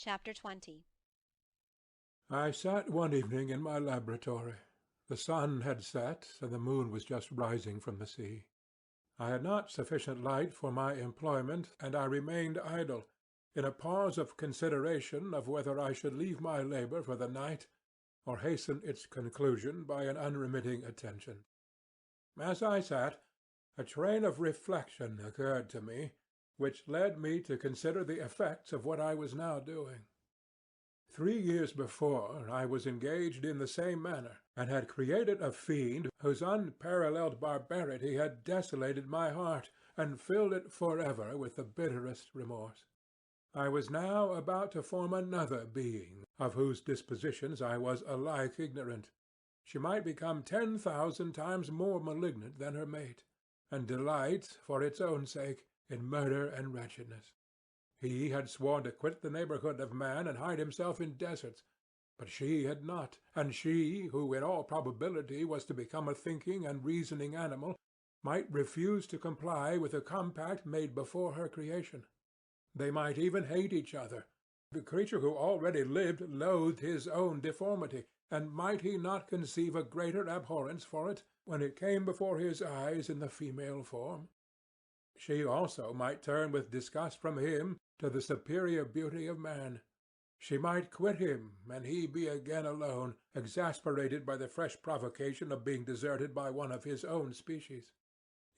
Chapter 20. I sat one evening in my laboratory. The sun had set, and the moon was just rising from the sea. I had not sufficient light for my employment, and I remained idle, in a pause of consideration of whether I should leave my labour for the night, or hasten its conclusion by an unremitting attention. As I sat, a train of reflection occurred to me, which led me to consider the effects of what I was now doing. 3 years before I was engaged in the same manner, and had created a fiend whose unparalleled barbarity had desolated my heart, and filled it for ever with the bitterest remorse. I was now about to form another being, of whose dispositions I was alike ignorant. She might become 10,000 times more malignant than her mate, and delight, for its own sake, in murder and wretchedness. He had sworn to quit the neighbourhood of man and hide himself in deserts, but she had not, and she, who in all probability was to become a thinking and reasoning animal, might refuse to comply with a compact made before her creation. They might even hate each other. The creature who already lived loathed his own deformity, and might he not conceive a greater abhorrence for it when it came before his eyes in the female form? She also might turn with disgust from him to the superior beauty of man. She might quit him, and he be again alone, exasperated by the fresh provocation of being deserted by one of his own species.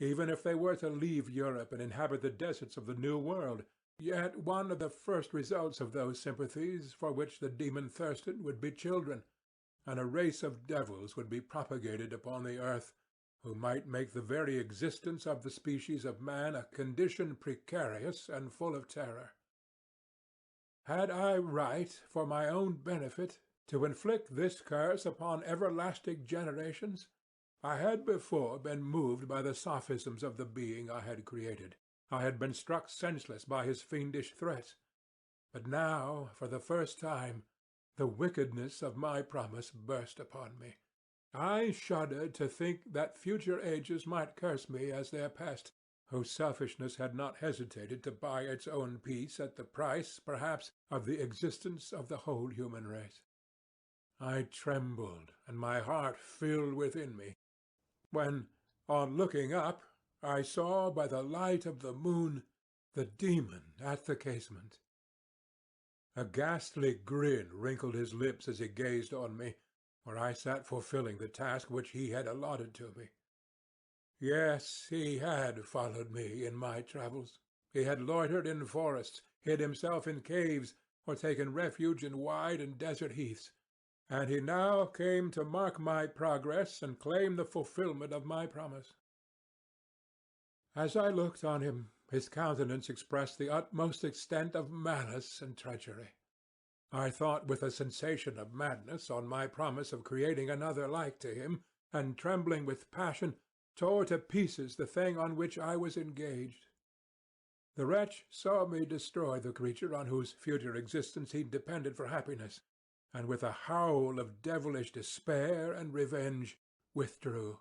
Even if they were to leave Europe and inhabit the deserts of the New World, yet one of the first results of those sympathies for which the demon thirsted would be children, and a race of devils would be propagated upon the earth, who might make the very existence of the species of man a condition precarious and full of terror. Had I right, for my own benefit, to inflict this curse upon everlasting generations? I had before been moved by the sophisms of the being I had created. I had been struck senseless by his fiendish threats. But now, for the first time, the wickedness of my promise burst upon me. I shuddered to think that future ages might curse me as their pest, whose selfishness had not hesitated to buy its own peace at the price, perhaps, of the existence of the whole human race. I trembled, and my heart filled within me, when, on looking up, I saw by the light of the moon the demon at the casement. A ghastly grin wrinkled his lips as he gazed on me, where I sat fulfilling the task which he had allotted to me. Yes, he had followed me in my travels. He had loitered in forests, hid himself in caves, or taken refuge in wide and desert heaths, and he now came to mark my progress and claim the fulfilment of my promise. As I looked on him, his countenance expressed the utmost extent of malice and treachery. I thought with a sensation of madness on my promise of creating another like to him, and trembling with passion, tore to pieces the thing on which I was engaged. The wretch saw me destroy the creature on whose future existence he depended for happiness, and with a howl of devilish despair and revenge withdrew.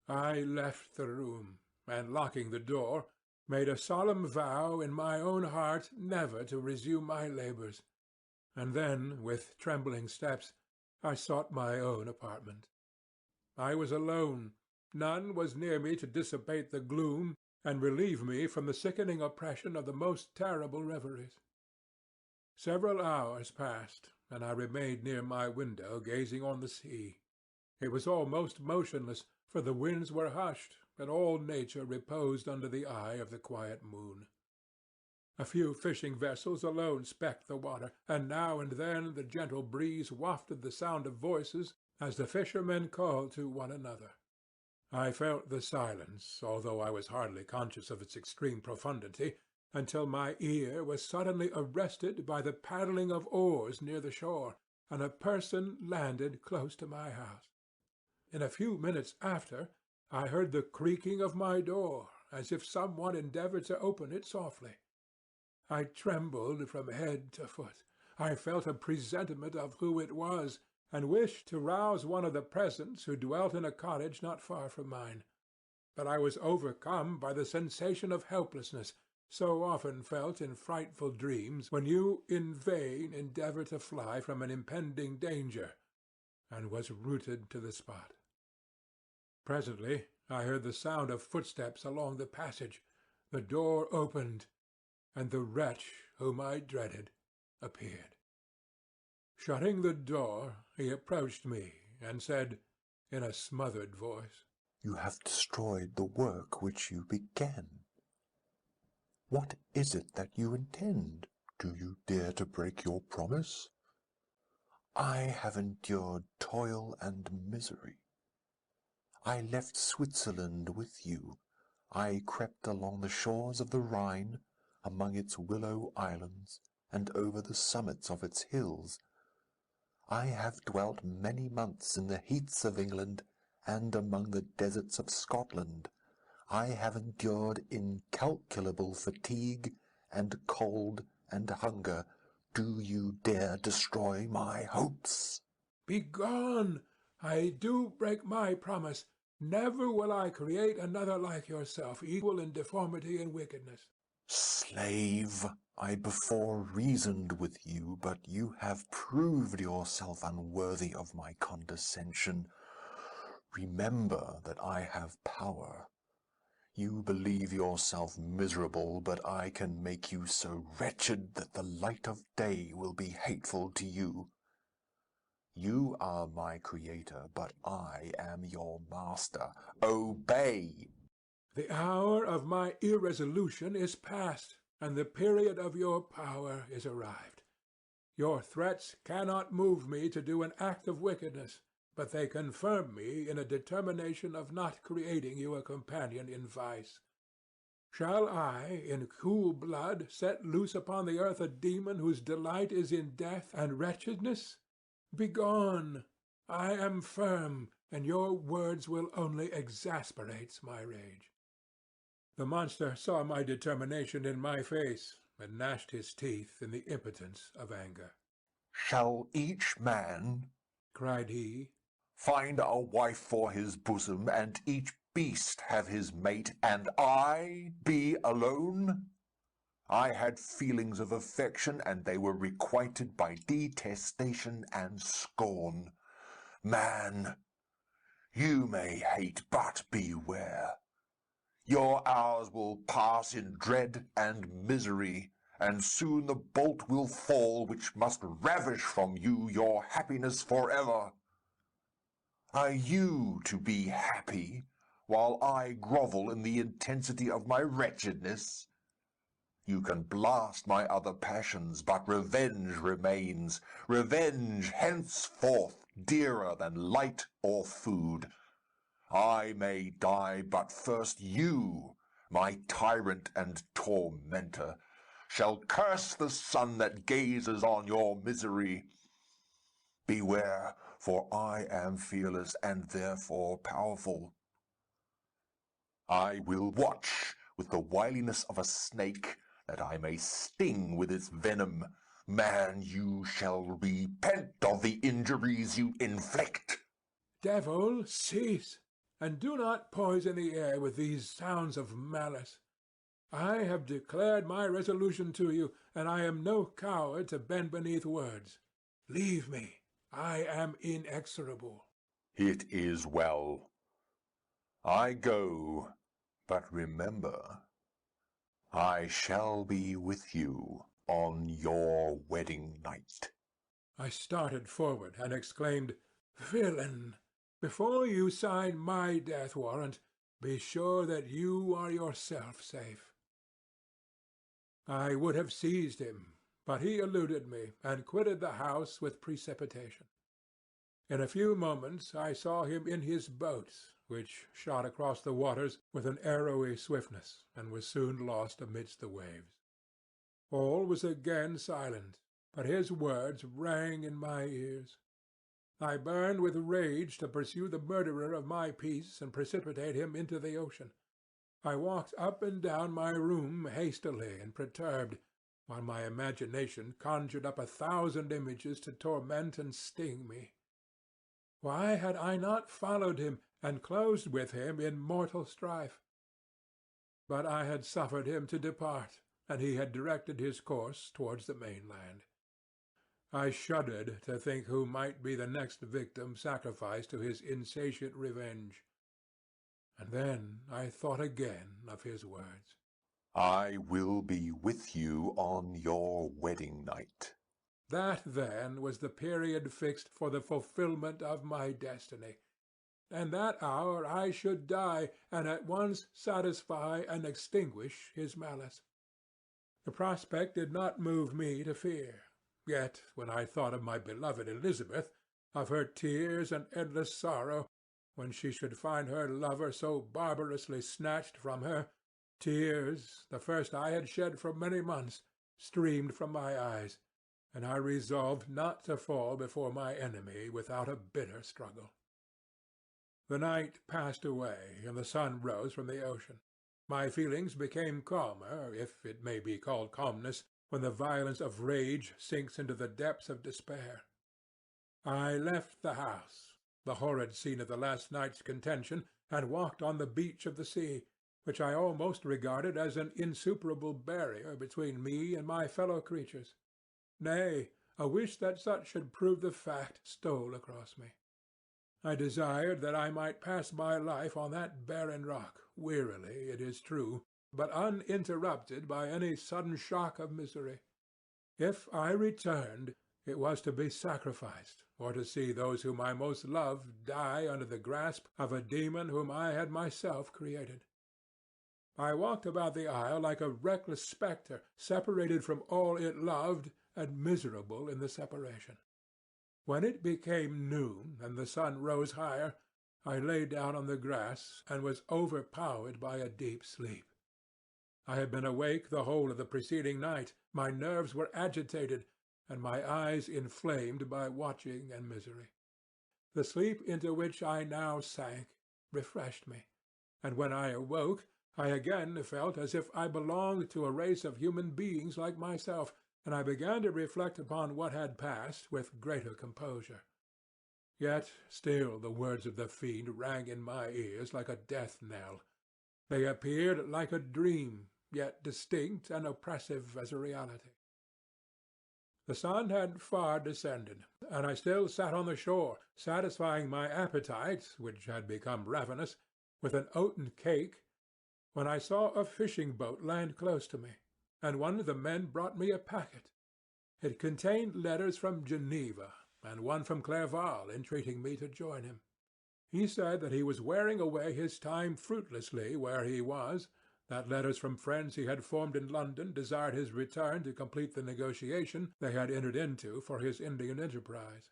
I left the room, and locking the door, made a solemn vow in my own heart never to resume my labours, and then, with trembling steps, I sought my own apartment. I was alone. None was near me to dissipate the gloom, and relieve me from the sickening oppression of the most terrible reveries. Several hours passed, and I remained near my window gazing on the sea. It was almost motionless, for the winds were hushed, and all nature reposed under the eye of the quiet moon. A few fishing vessels alone specked the water, and now and then the gentle breeze wafted the sound of voices as the fishermen called to one another. I felt the silence, although I was hardly conscious of its extreme profundity, until my ear was suddenly arrested by the paddling of oars near the shore, and a person landed close to my house. In a few minutes after, I heard the creaking of my door, as if some one endeavoured to open it softly. I trembled from head to foot. I felt a presentiment of who it was, and wished to rouse one of the peasants who dwelt in a cottage not far from mine. But I was overcome by the sensation of helplessness, so often felt in frightful dreams when you in vain endeavour to fly from an impending danger, and was rooted to the spot. Presently I heard the sound of footsteps along the passage, the door opened, and the wretch whom I dreaded appeared. Shutting the door, he approached me and said, in a smothered voice, "You have destroyed the work which you began. What is it that you intend? Do you dare to break your promise? I have endured toil and misery. I left Switzerland with you. I crept along the shores of the Rhine, among its willow islands, and over the summits of its hills. I have dwelt many months in the heaths of England and among the deserts of Scotland. I have endured incalculable fatigue and cold and hunger. Do you dare destroy my hopes?" "Begone! I do break my promise. Never will I create another like yourself, equal in deformity and wickedness." "Slave, I before reasoned with you, but you have proved yourself unworthy of my condescension. Remember that I have power. You believe yourself miserable, but I can make you so wretched that the light of day will be hateful to you. You are my creator, but I am your master. Obey!" The hour of my irresolution is past, and the period of your power is arrived. Your threats cannot move me to do an act of wickedness, but they confirm me in a determination of not creating you a companion in vice. Shall I, in cool blood, set loose upon the earth a demon whose delight is in death and wretchedness? Begone! I am firm, and your words will only exasperate my rage. The monster saw my determination in my face, and gnashed his teeth in the impotence of anger. "Shall each man," cried he, "find a wife for his bosom, and each beast have his mate, and I be alone? I had feelings of affection, and they were requited by detestation and scorn. Man, you may hate, but beware. Your hours will pass in dread and misery, and soon the bolt will fall which must ravish from you your happiness forever. Are you to be happy, while I grovel in the intensity of my wretchedness? You can blast my other passions, but revenge remains. Revenge henceforth dearer than light or food. I may die, but first you, my tyrant and tormentor, shall curse the sun that gazes on your misery. Beware, for I am fearless and therefore powerful. I will watch with the wiliness of a snake, that I may sting with its venom. Man, you shall repent of the injuries you inflict." "Devil, cease, and do not poison the air with these sounds of malice. I have declared my resolution to you, and I am no coward to bend beneath words. Leave me. I am inexorable." "It is well. I go, but remember, I shall be with you on your wedding night." I started forward and exclaimed, "Villain! Before you sign my death warrant, be sure that you are yourself safe." I would have seized him, but he eluded me and quitted the house with precipitation. In a few moments I saw him in his boat, which shot across the waters with an arrowy swiftness, and was soon lost amidst the waves. All was again silent, but his words rang in my ears. I burned with rage to pursue the murderer of my peace and precipitate him into the ocean. I walked up and down my room hastily and perturbed, while my imagination conjured up 1,000 images to torment and sting me. Why had I not followed him and closed with him in mortal strife? but I had suffered him to depart, and he had directed his course towards the mainland. I shuddered to think who might be the next victim sacrificed to his insatiate revenge. And then I thought again of his words. I will be with you on your wedding night. That, then, was the period fixed for the fulfillment of my destiny. And that hour I should die, and at once satisfy and extinguish his malice. The prospect did not move me to fear. Yet, when I thought of my beloved Elizabeth, of her tears and endless sorrow, when she should find her lover so barbarously snatched from her, tears, the first I had shed for many months, streamed from my eyes, and I resolved not to fall before my enemy without a bitter struggle. The night passed away, and the sun rose from the ocean. My feelings became calmer, if it may be called calmness, when the violence of rage sinks into the depths of despair. I left the house, the horrid scene of the last night's contention, and walked on the beach of the sea, which I almost regarded as an insuperable barrier between me and my fellow creatures. Nay, a wish that such should prove the fact stole across me. I desired that I might pass my life on that barren rock, wearily, it is true, but uninterrupted by any sudden shock of misery. If I returned, it was to be sacrificed, or to see those whom I most loved die under the grasp of a demon whom I had myself created. I walked about the isle like a reckless spectre, separated from all it loved, and miserable in the separation. When it became noon, and the sun rose higher, I lay down on the grass, and was overpowered by a deep sleep. I had been awake the whole of the preceding night, my nerves were agitated, and my eyes inflamed by watching and misery. The sleep into which I now sank refreshed me, and when I awoke, I again felt as if I belonged to a race of human beings like myself, and I began to reflect upon what had passed with greater composure. Yet still the words of the fiend rang in my ears like a death knell. They appeared like a dream, yet distinct and oppressive as a reality. The sun had far descended, and I still sat on the shore, satisfying my appetite, which had become ravenous, with an oaten cake, when I saw a fishing-boat land close to me, and one of the men brought me a packet. It contained letters from Geneva, and one from Clerval entreating me to join him. He said that he was wearing away his time fruitlessly where he was, that letters from friends he had formed in London desired his return to complete the negotiation they had entered into for his Indian enterprise.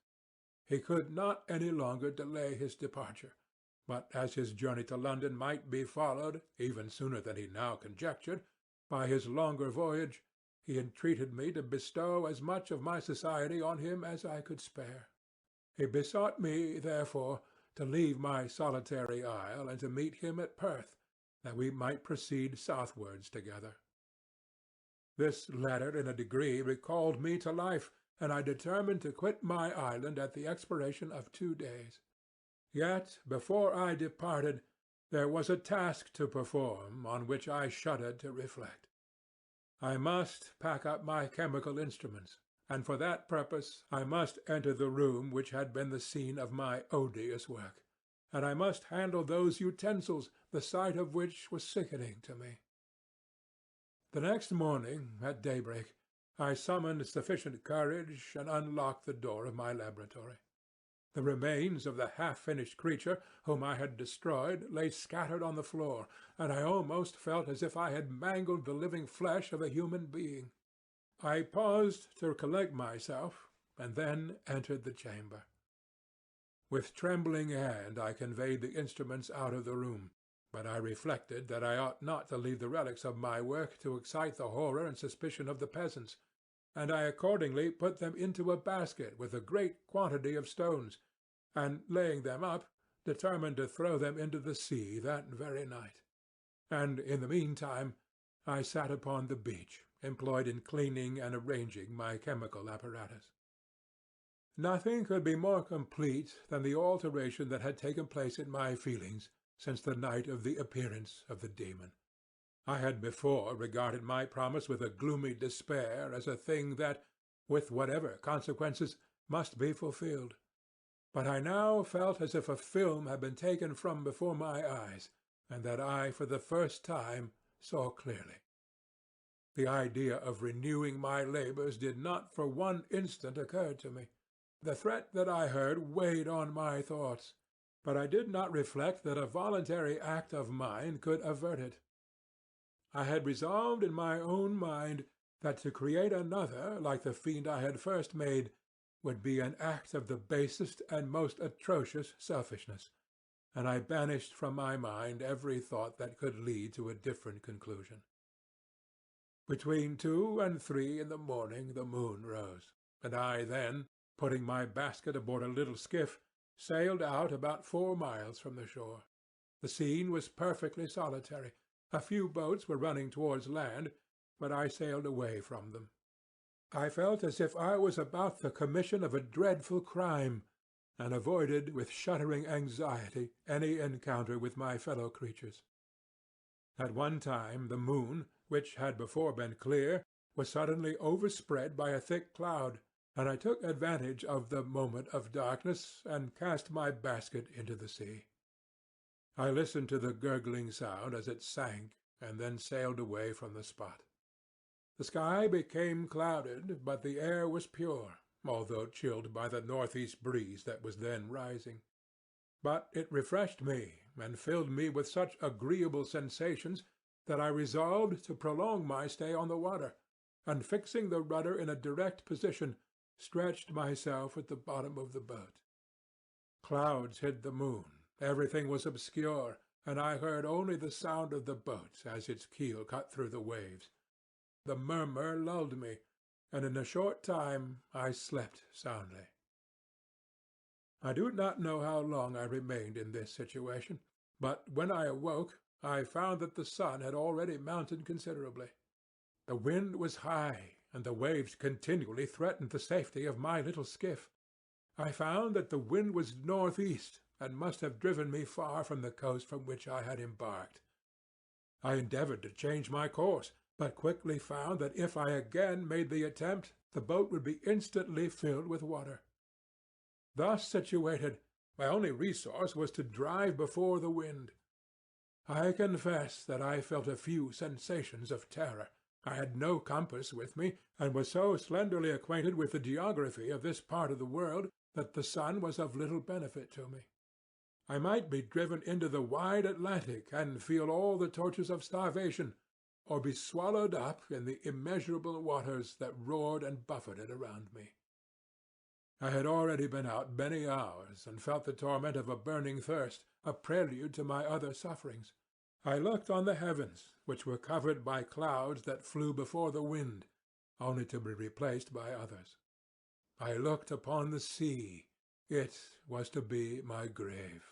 He could not any longer delay his departure, but as his journey to London might be followed, even sooner than he now conjectured, by his longer voyage, he entreated me to bestow as much of my society on him as I could spare. He besought me, therefore, to leave my solitary isle and to meet him at Perth, that we might proceed southwards together. This letter in a degree recalled me to life, and I determined to quit my island at the expiration of 2 days. Yet before I departed, there was a task to perform on which I shuddered to reflect. I must pack up my chemical instruments, and for that purpose I must enter the room which had been the scene of my odious work, and I must handle those utensils, the sight of which was sickening to me. The next morning, at daybreak, I summoned sufficient courage and unlocked the door of my laboratory. The remains of the half-finished creature whom I had destroyed lay scattered on the floor, and I almost felt as if I had mangled the living flesh of a human being. I paused to collect myself, and then entered the chamber. With trembling hand I conveyed the instruments out of the room, but I reflected that I ought not to leave the relics of my work to excite the horror and suspicion of the peasants, and I accordingly put them into a basket with a great quantity of stones, and, laying them up, determined to throw them into the sea that very night. And in the meantime I sat upon the beach, employed in cleaning and arranging my chemical apparatus. Nothing could be more complete than the alteration that had taken place in my feelings since the night of the appearance of the demon. I had before regarded my promise with a gloomy despair as a thing that, with whatever consequences, must be fulfilled. But I now felt as if a film had been taken from before my eyes, and that I for the first time saw clearly. The idea of renewing my labors did not for one instant occur to me. The threat that I heard weighed on my thoughts, but I did not reflect that a voluntary act of mine could avert it. I had resolved in my own mind that to create another like the fiend I had first made would be an act of the basest and most atrocious selfishness, and I banished from my mind every thought that could lead to a different conclusion. Between 2 and 3 in the morning the moon rose, and I then, putting my basket aboard a little skiff, sailed out about 4 miles from the shore. The scene was perfectly solitary. A few boats were running towards land, but I sailed away from them. I felt as if I was about the commission of a dreadful crime, and avoided with shuddering anxiety any encounter with my fellow creatures. At one time the moon, which had before been clear, was suddenly overspread by a thick cloud, and I took advantage of the moment of darkness and cast my basket into the sea. I listened to the gurgling sound as it sank, and then sailed away from the spot. The sky became clouded, but the air was pure, although chilled by the northeast breeze that was then rising. But it refreshed me, and filled me with such agreeable sensations that I resolved to prolong my stay on the water, and fixing the rudder in a direct position, stretched myself at the bottom of the boat. Clouds hid the moon, everything was obscure, and I heard only the sound of the boat as its keel cut through the waves. The murmur lulled me, and in a short time I slept soundly. I do not know how long I remained in this situation, but when I awoke I found that the sun had already mounted considerably. The wind was high, and the waves continually threatened the safety of my little skiff. I found that the wind was northeast, and must have driven me far from the coast from which I had embarked. I endeavored to change my course, but quickly found that if I again made the attempt, the boat would be instantly filled with water. Thus situated, my only resource was to drive before the wind. I confess that I felt a few sensations of terror. I had no compass with me, and was so slenderly acquainted with the geography of this part of the world that the sun was of little benefit to me. I might be driven into the wide Atlantic and feel all the tortures of starvation, or be swallowed up in the immeasurable waters that roared and buffeted around me. I had already been out many hours, and felt the torment of a burning thirst, a prelude to my other sufferings. I looked on the heavens, which were covered by clouds that flew before the wind, only to be replaced by others. I looked upon the sea. It was to be my grave.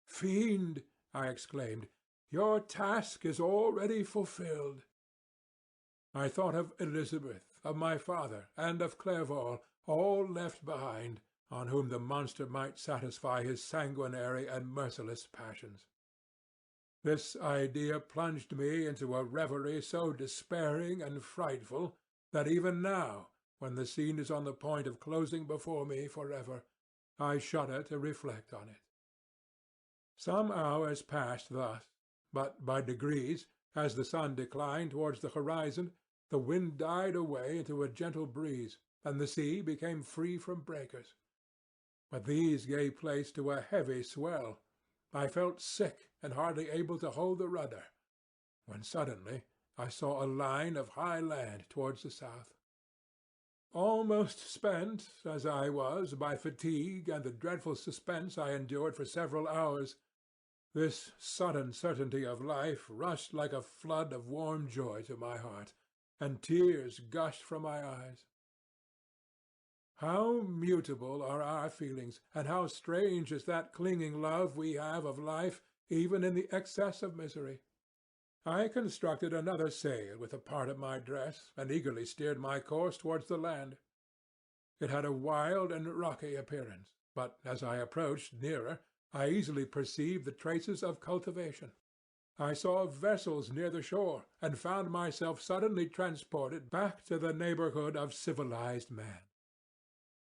"Fiend," I exclaimed, "your task is already fulfilled." I thought of Elizabeth, of my father, and of Clerval, all left behind, on whom the monster might satisfy his sanguinary and merciless passions. This idea plunged me into a reverie so despairing and frightful that even now, when the scene is on the point of closing before me forever, I shudder to reflect on it. Some hours passed thus, but by degrees, as the sun declined towards the horizon, the wind died away into a gentle breeze, and the sea became free from breakers. But these gave place to a heavy swell. I felt sick and hardly able to hold the rudder, when suddenly I saw a line of high land towards the south. Almost spent, as I was, by fatigue and the dreadful suspense I endured for several hours, this sudden certainty of life rushed like a flood of warm joy to my heart, and tears gushed from my eyes. How mutable are our feelings, and how strange is that clinging love we have of life, even in the excess of misery! I constructed another sail with a part of my dress, and eagerly steered my course towards the land. It had a wild and rocky appearance, but as I approached nearer, I easily perceived the traces of cultivation. I saw vessels near the shore, and found myself suddenly transported back to the neighborhood of civilized man.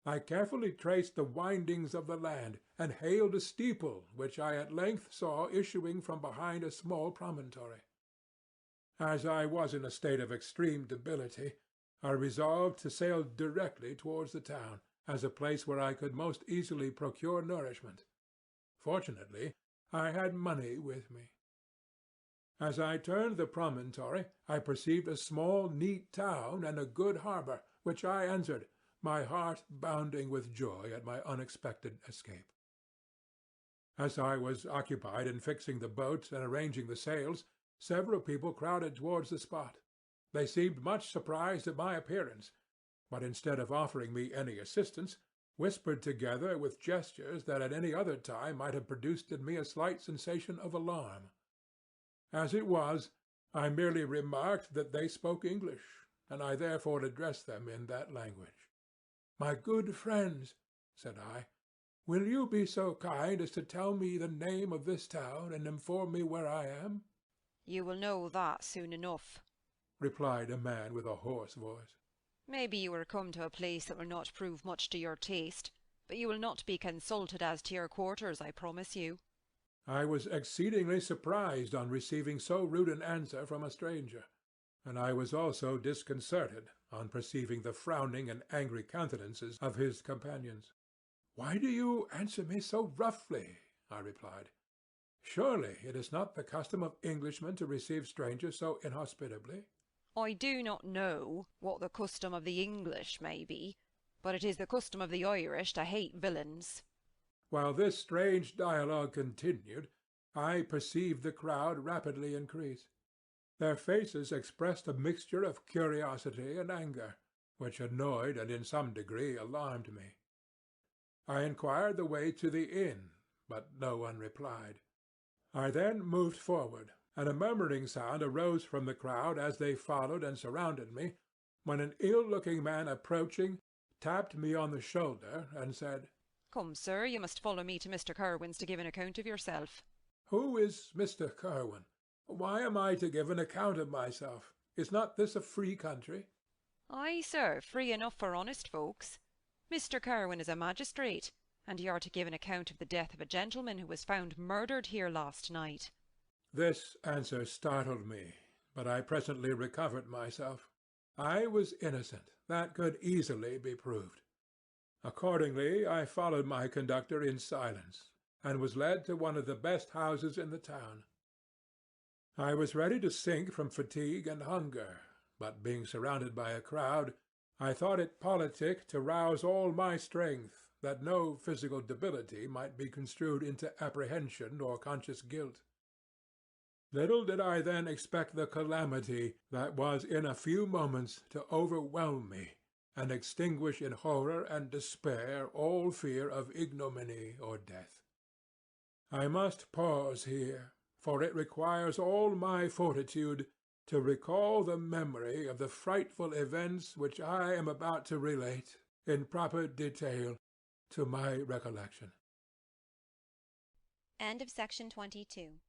I carefully traced the windings of the land, and hailed a steeple which I at length saw issuing from behind a small promontory. As I was in a state of extreme debility, I resolved to sail directly towards the town, as a place where I could most easily procure nourishment. Fortunately, I had money with me. As I turned the promontory, I perceived a small, neat town and a good harbor, which I entered, my heart bounding with joy at my unexpected escape. As I was occupied in fixing the boats and arranging the sails, several people crowded towards the spot. They seemed much surprised at my appearance, but instead of offering me any assistance, whispered together with gestures that at any other time might have produced in me a slight sensation of alarm. As it was, I merely remarked that they spoke English, and I therefore addressed them in that language. "My good friends," said I, "will you be so kind as to tell me the name of this town and inform me where I am?" "You will know that soon enough," replied a man with a hoarse voice. "Maybe you are come to a place that will not prove much to your taste, but you will not be consulted as to your quarters, I promise you." I was exceedingly surprised on receiving so rude an answer from a stranger, and I was also disconcerted on perceiving the frowning and angry countenances of his companions. "Why do you answer me so roughly?" I replied. "Surely it is not the custom of Englishmen to receive strangers so inhospitably?" "I do not know what the custom of the English may be, but it is the custom of the Irish to hate villains." While this strange dialogue continued, I perceived the crowd rapidly increase. Their faces expressed a mixture of curiosity and anger, which annoyed and in some degree alarmed me. I inquired the way to the inn, but no one replied. I then moved forward, and a murmuring sound arose from the crowd as they followed and surrounded me, when an ill-looking man approaching tapped me on the shoulder and said, "Come, sir, you must follow me to Mr. Curwen's to give an account of yourself." "Who is Mr. Curwen? Why am I to give an account of myself? Is not this a free country?" "Ay, sir, free enough for honest folks. Mr. Curwen is a magistrate, and you are to give an account of the death of a gentleman who was found murdered here last night." This answer startled me, but I presently recovered myself. I was innocent. That could easily be proved. Accordingly, I followed my conductor in silence, and was led to one of the best houses in the town. I was ready to sink from fatigue and hunger, but being surrounded by a crowd, I thought it politic to rouse all my strength, that no physical debility might be construed into apprehension or conscious guilt. Little did I then expect the calamity that was in a few moments to overwhelm me, and extinguish in horror and despair all fear of ignominy or death. I must pause here, for it requires all my fortitude to recall the memory of the frightful events which I am about to relate in proper detail to my recollection. End of section 22.